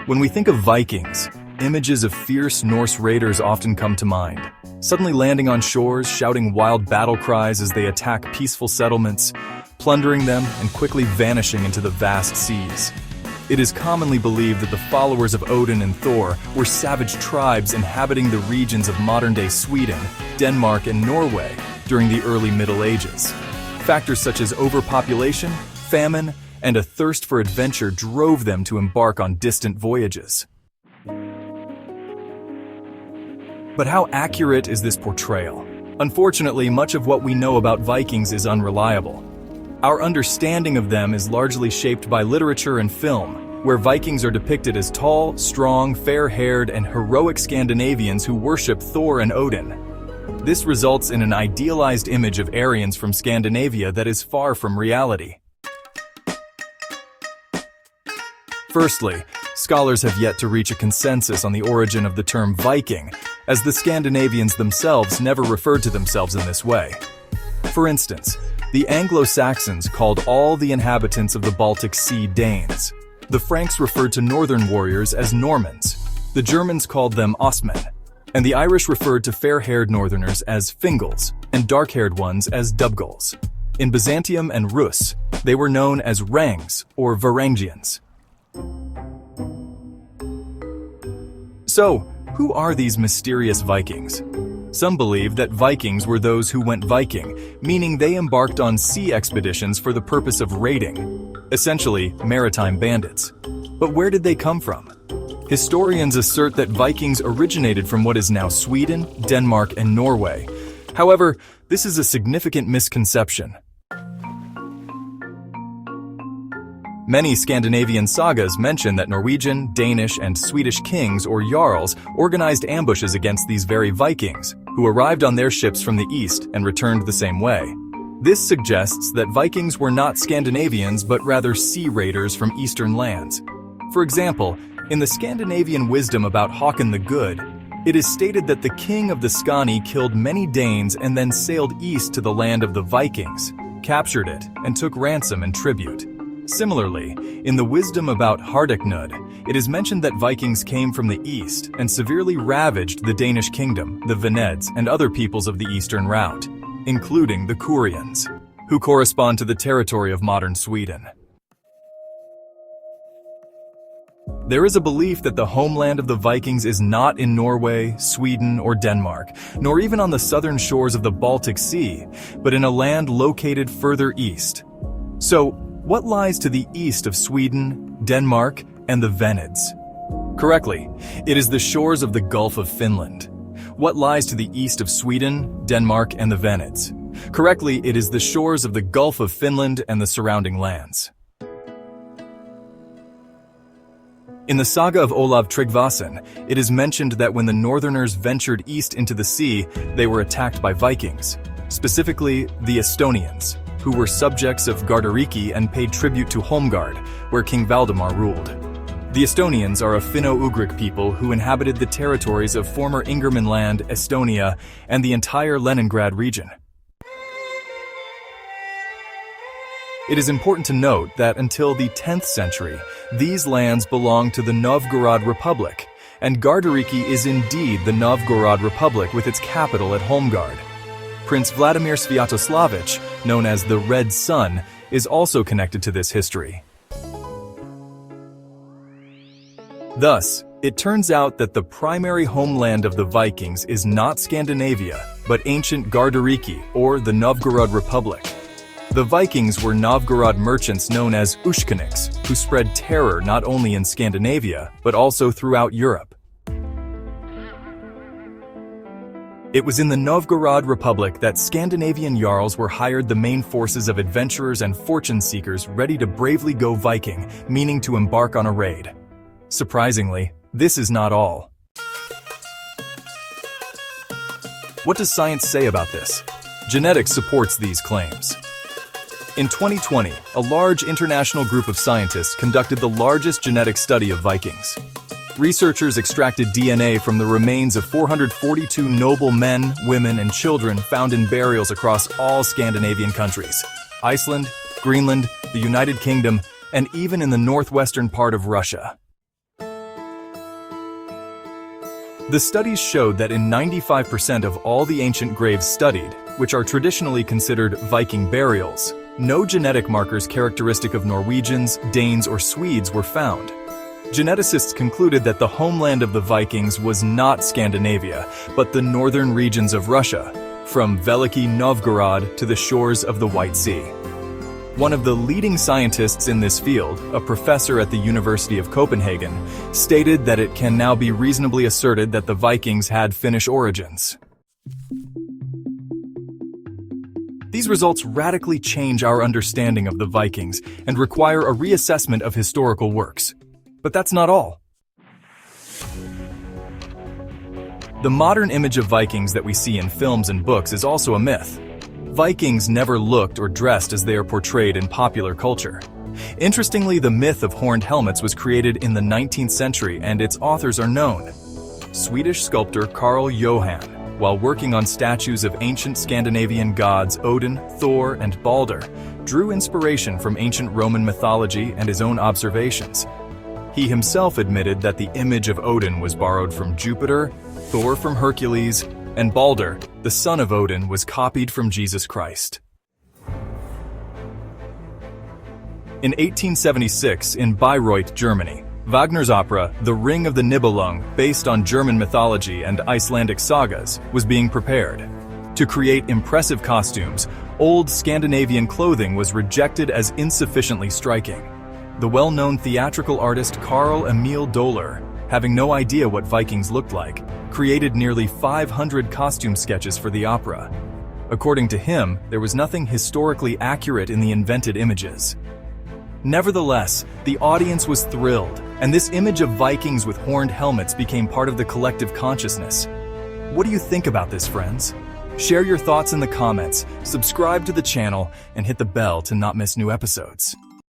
When we think of Vikings, images of fierce Norse raiders often come to mind, suddenly landing on shores, shouting wild battle cries as they attack peaceful settlements, plundering them and quickly vanishing into the vast seas. It is commonly believed that the followers of Odin and Thor were savage tribes inhabiting the regions of modern-day Sweden, Denmark, and Norway during the early Middle Ages. Factors such as overpopulation, famine, and a thirst for adventure drove them to embark on distant voyages. But how accurate is this portrayal? Unfortunately, much of what we know about Vikings is unreliable. Our understanding of them is largely shaped by literature and film, where Vikings are depicted as tall, strong, fair-haired, and heroic Scandinavians who worship Thor and Odin. This results in an idealized image of Aryans from Scandinavia that is far from reality. Firstly, scholars have yet to reach a consensus on the origin of the term Viking, as the Scandinavians themselves never referred to themselves in this way. For instance, the Anglo-Saxons called all the inhabitants of the Baltic Sea Danes. The Franks referred to northern warriors as Normans. The Germans called them Ostmen. And the Irish referred to fair-haired northerners as Fingals, and dark-haired ones as Dubgals. In Byzantium and Rus, they were known as Rangs or Varangians. So, who are these mysterious Vikings? Some believe that Vikings were those who went Viking, meaning they embarked on sea expeditions for the purpose of raiding, essentially maritime bandits. But where did they come from? Historians assert that Vikings originated from what is now Sweden, Denmark, and Norway. However, this is a significant misconception. Many Scandinavian sagas mention that Norwegian, Danish, and Swedish kings or jarls organized ambushes against these very Vikings, who arrived on their ships from the east and returned the same way. This suggests that Vikings were not Scandinavians but rather sea raiders from eastern lands. For example, in the Scandinavian wisdom about Håkon the Good, it is stated that the king of the Skani killed many Danes and then sailed east to the land of the Vikings, captured it, and took ransom and tribute. Similarly, in the wisdom about Hardeknud, it is mentioned that Vikings came from the east and severely ravaged the Danish kingdom, the Veneds, and other peoples of the eastern route, including the Kurians, who correspond to the territory of modern Sweden. There is a belief that the homeland of the Vikings is not in Norway, Sweden, or Denmark, nor even on the southern shores of the Baltic Sea, but in a land located further east. So, what lies to the east of Sweden, Denmark, and the Veneds? Correctly, it is the shores of the Gulf of Finland. What lies to the east of Sweden, Denmark, and the Veneds? Correctly, it is the shores of the Gulf of Finland and the surrounding lands. In the saga of Olav Tryggvason, it is mentioned that when the northerners ventured east into the sea, they were attacked by Vikings, specifically the Estonians, who were subjects of Gardariki and paid tribute to Holmgard, where King Valdemar ruled. The Estonians are a Finno-Ugric people who inhabited the territories of former Ingermanland, Estonia, and the entire Leningrad region. It is important to note that until the 10th century, these lands belonged to the Novgorod Republic, and Gardariki is indeed the Novgorod Republic with its capital at Holmgard. Prince Vladimir Sviatoslavich, known as the Red Sun, is also connected to this history. Thus, it turns out that the primary homeland of the Vikings is not Scandinavia, but ancient Gardariki, or the Novgorod Republic. The Vikings were Novgorod merchants known as Ushkaniks, who spread terror not only in Scandinavia, but also throughout Europe. It was in the Novgorod Republic that Scandinavian jarls were hired the main forces of adventurers and fortune seekers ready to bravely go Viking, meaning to embark on a raid. Surprisingly, this is not all. What does science say about this? Genetics supports these claims. In 2020, a large international group of scientists conducted the largest genetic study of Vikings. Researchers extracted DNA from the remains of 442 noble men, women, and children found in burials across all Scandinavian countries: Iceland, Greenland, the United Kingdom, and even in the northwestern part of Russia. The studies showed that in 95% of all the ancient graves studied, which are traditionally considered Viking burials, no genetic markers characteristic of Norwegians, Danes, or Swedes were found. Geneticists concluded that the homeland of the Vikings was not Scandinavia, but the northern regions of Russia, from Veliki Novgorod to the shores of the White Sea. One of the leading scientists in this field, a professor at the University of Copenhagen, stated that it can now be reasonably asserted that the Vikings had Finnish origins. These results radically change our understanding of the Vikings and require a reassessment of historical works. But that's not all. The modern image of Vikings that we see in films and books is also a myth. Vikings never looked or dressed as they are portrayed in popular culture. Interestingly, the myth of horned helmets was created in the 19th century and its authors are known. Swedish sculptor Carl Johan, while working on statues of ancient Scandinavian gods Odin, Thor, and Balder, drew inspiration from ancient Roman mythology and his own observations. He himself admitted that the image of Odin was borrowed from Jupiter, Thor from Hercules, and Balder, the son of Odin, was copied from Jesus Christ. In 1876, in Bayreuth, Germany, Wagner's opera, The Ring of the Nibelung, based on German mythology and Icelandic sagas, was being prepared. To create impressive costumes, old Scandinavian clothing was rejected as insufficiently striking. The well-known theatrical artist Carl Emil Doller, having no idea what Vikings looked like, created nearly 500 costume sketches for the opera. According to him, there was nothing historically accurate in the invented images. Nevertheless, the audience was thrilled, and this image of Vikings with horned helmets became part of the collective consciousness. What do you think about this, friends? Share your thoughts in the comments, subscribe to the channel, and hit the bell to not miss new episodes.